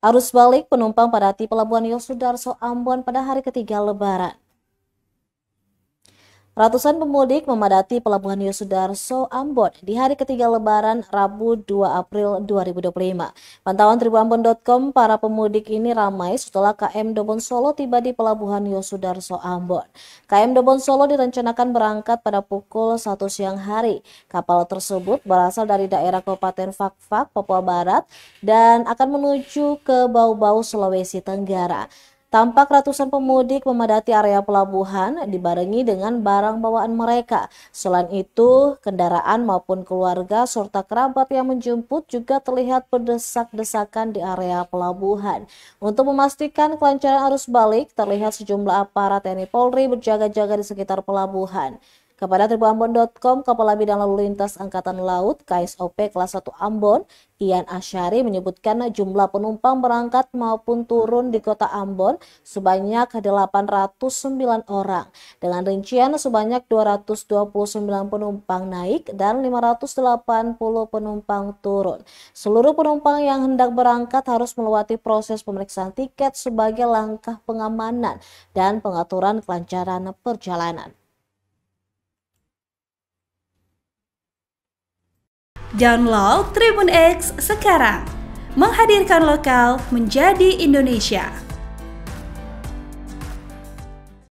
Arus balik penumpang padati Pelabuhan Yosudarso Ambon pada hari ketiga Lebaran. Ratusan pemudik memadati Pelabuhan Yosudarso Ambon di hari ketiga Lebaran Rabu 2 April 2025. Pantauan tribuambon.com, para pemudik ini ramai setelah KM Dobon Solo tiba di Pelabuhan Yosudarso Ambon. KM Dobon Solo direncanakan berangkat pada pukul 1 siang hari. Kapal tersebut berasal dari daerah Kabupaten Fakfak, Papua Barat dan akan menuju ke Bau-Bau, Sulawesi Tenggara. Tampak ratusan pemudik memadati area pelabuhan dibarengi dengan barang bawaan mereka. Selain itu, kendaraan maupun keluarga serta kerabat yang menjemput juga terlihat berdesak-desakan di area pelabuhan. Untuk memastikan kelancaran arus balik, terlihat sejumlah aparat TNI Polri berjaga-jaga di sekitar pelabuhan. Kepada tribuambon.com, Kepala Bidang Lalu Lintas Angkatan Laut KSOP Kelas 1 Ambon, Ian Asyari menyebutkan jumlah penumpang berangkat maupun turun di kota Ambon sebanyak 809 orang. Dengan rincian sebanyak 229 penumpang naik dan 580 penumpang turun. Seluruh penumpang yang hendak berangkat harus melewati proses pemeriksaan tiket sebagai langkah pengamanan dan pengaturan kelancaran perjalanan. Download Tribun X sekarang, menghadirkan lokal menjadi Indonesia.